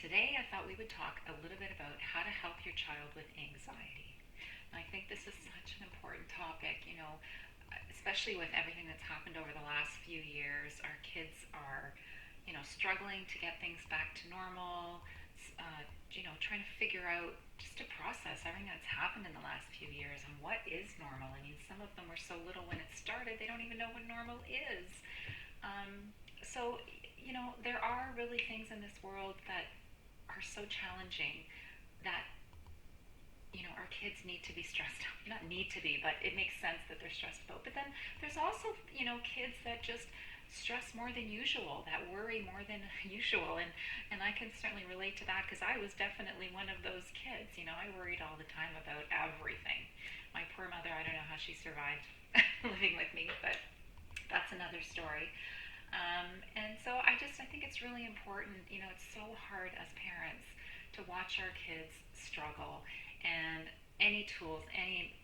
today I thought we would talk a little bit about how to help your child with anxiety. And I think this is such an important topic, especially with everything that's happened over the last few years. Our kids are, struggling to get things back to normal, trying to figure out, just to process everything that's happened in the last few years and what is normal. I mean, some of them were so little when it started, they don't even know what normal is. So, there are really things in this world that are so challenging that, our kids need to be stressed out. Not need to be, but it makes sense that they're stressed out. But then there's also, kids that just stress more than usual, that worry more than usual. And I can certainly relate to that because I was definitely one of those kids. I worried all the time about everything. My poor mother, I don't know how she survived living with me, but that's another story. And so I think it's really important. It's so hard as parents to watch our kids struggle, and any tools,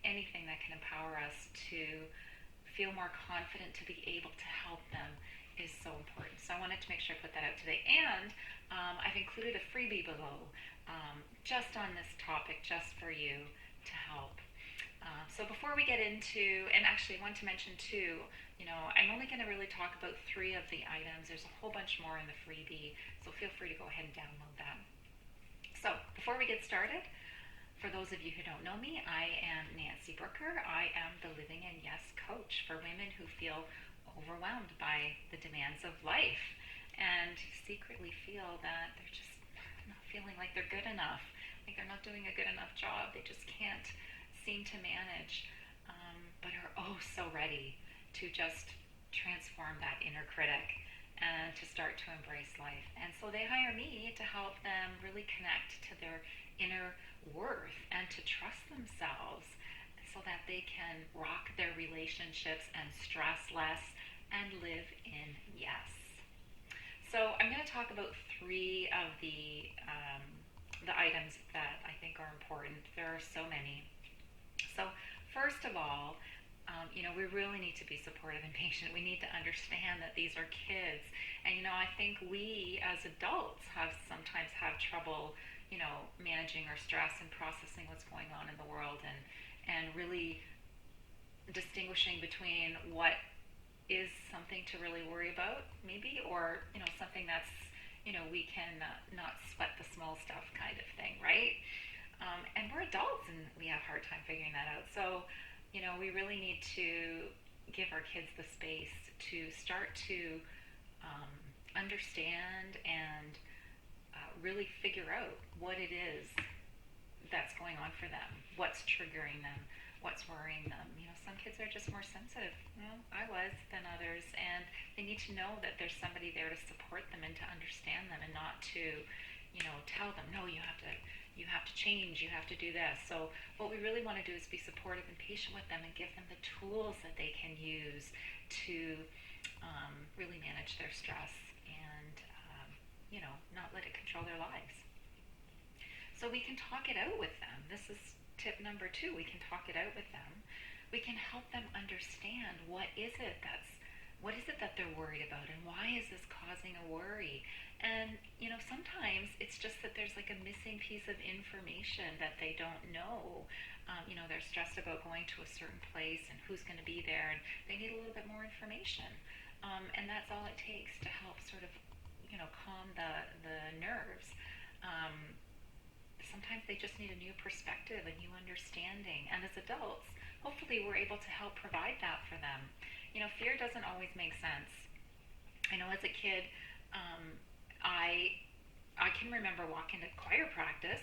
anything that can empower us to feel more confident to be able to help them is so important. So I wanted to make sure I put that out today. And I've included a freebie below just on this topic, just for you to help. So before we get into, and actually I want to mention too, I'm only going to really talk about 3 of the items. There's a whole bunch more in the freebie, so feel free to go ahead and download that. So before we get started, for those of you who don't know me, I am Nancy Brooker. I am the Living in Yes coach for women who feel overwhelmed by the demands of life and secretly feel that they're just not feeling like they're good enough, like they're not doing a good enough job. They just can't seem to manage, but are oh so ready to just transform that inner critic and to start to embrace life. And so they hire me to help them really connect to their inner worth and to trust themselves so that they can rock their relationships and stress less and live in yes. So I'm going to talk about 3 of the items that I think are important. There are so many. So first of all, we really need to be supportive and patient. We need to understand that these are kids. And, I think we as adults sometimes have trouble, managing our stress and processing what's going on in the world and really distinguishing between what is something to really worry about, maybe, or, something that's, we can not sweat the small stuff kind of thing, right? And we're adults and we have a hard time figuring that out. So, we really need to give our kids the space to start to understand and really figure out what it is that's going on for them, what's triggering them, what's worrying them. Some kids are just more sensitive. I was than others, and they need to know that there's somebody there to support them and to understand them, and not to, tell them, no, you have to change, you have to do this. So what we really want to do is be supportive and patient with them and give them the tools that they can use to really manage their stress and, not let it control their lives. So we can talk it out with them. This is tip number 2. We can talk it out with them. We can help them understand what is it that they're worried about, and why is this causing a worry? And, sometimes it's just that there's like a missing piece of information that they don't know. They're stressed about going to a certain place and who's going to be there, and they need a little bit more information. And that's all it takes to help sort of, calm the nerves. Sometimes they just need a new perspective, a new understanding. And as adults, hopefully we're able to help provide that for them. Fear doesn't always make sense. I know as a kid, I can remember walking to choir practice,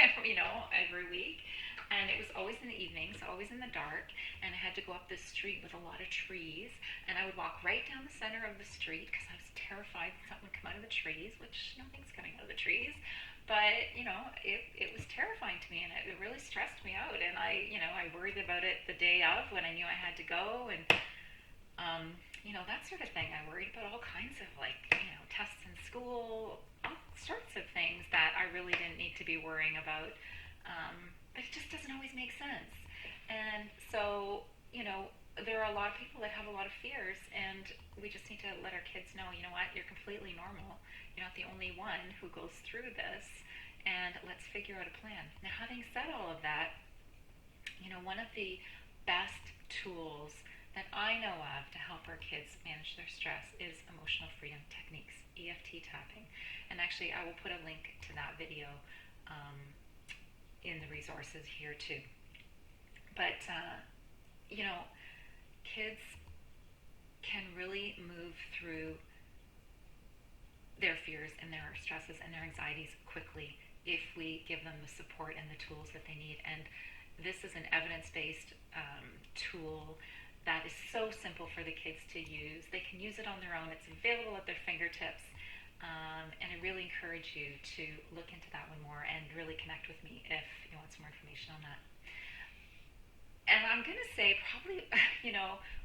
every week. And it was always in the evening, so always in the dark. And I had to go up this street with a lot of trees. And I would walk right down the center of the street because I was terrified that something would come out of the trees, which nothing's coming out of the trees. But, it was terrifying to me, and it really stressed me out. And I worried about it the day of when I knew I had to go, and, that sort of thing. I worried about all kinds of, tests in school, all sorts of things that I really didn't need to be worrying about. But it just doesn't always make sense. And so, there are a lot of people that have a lot of fears, and we just need to let our kids know, you know what, you're completely normal. You're not the only one who goes through this, and let's figure out a plan. Now, having said all of that, one of the best tools that I know of to help our kids manage their stress is emotional freedom techniques, EFT tapping. And actually, I will put a link to that video um, in the resources here too. But, kids can really move through their fears and their stresses and their anxieties quickly if we give them the support and the tools that they need. And this is an evidence-based tool that is so simple for the kids to use. They can use it on their own. It's available at their fingertips. And I really encourage you to look into that one more and really connect with me if you want some more information on that. And I'm going to say probably,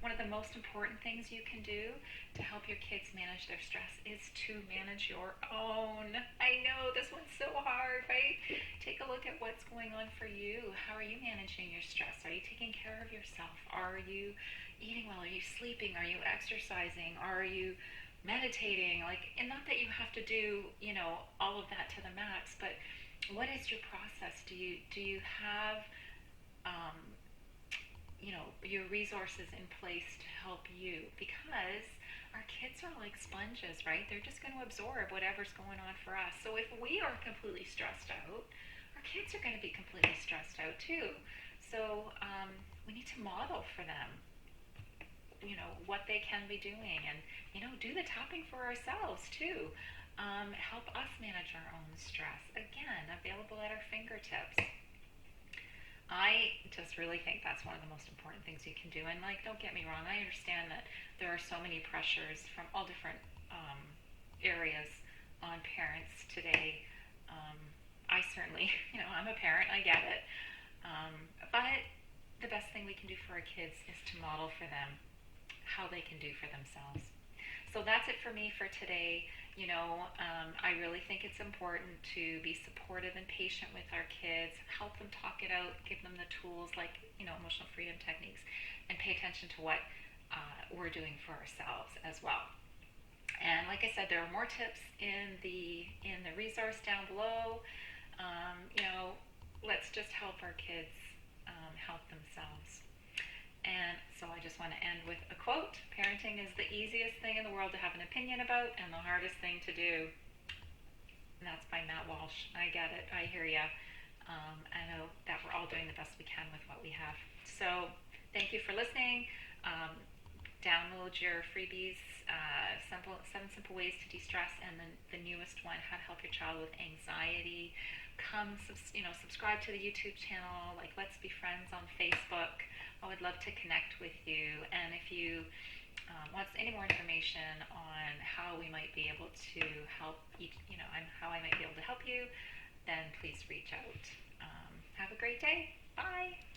one of the most important things you can do to help your kids manage their stress is to manage your own. I know this one's so hard, right? Take a look at what's going on for you. How are you managing your stress? Are you taking care of yourself? Are you eating well? Are you sleeping? Are you exercising? Are you meditating? And not that you have to do, all of that to the max, but what is your process? Do you have your resources in place to help you? Because our kids are like sponges, right? They're just going to absorb whatever's going on for us. So if we are completely stressed out, our kids are going to be completely stressed out too. So we need to model for them, what they can be doing, and do the tapping for ourselves too. Help us manage our own stress. Again, available at our fingertips. I just really think that's one of the most important things you can do. And don't get me wrong, I understand that there are so many pressures from all different areas on parents today. I certainly, I'm a parent, I get it. But the best thing we can do for our kids is to model for them how they can do for themselves. So that's it for me for today. I really think it's important to be supportive and patient with our kids, help them talk it out, give them the tools like, emotional freedom techniques, and pay attention to what we're doing for ourselves as well. And like I said, there are more tips in the resource down below. Let's just help our kids help themselves. And so I just want to end with a quote. Parenting is the easiest thing in the world to have an opinion about and the hardest thing to do. And that's by Matt Walsh. I get it. I hear ya. I know that we're all doing the best we can with what we have. So thank you for listening. Download your freebies, 7 Simple Ways to De-Stress, and then the newest one, How to Help Your Child with Anxiety. Subscribe to the YouTube channel. Let's be friends on Facebook. I would love to connect with you. And if you want any more information on how we might be able to help how I might be able to help you, then please reach out. Have a great day. Bye.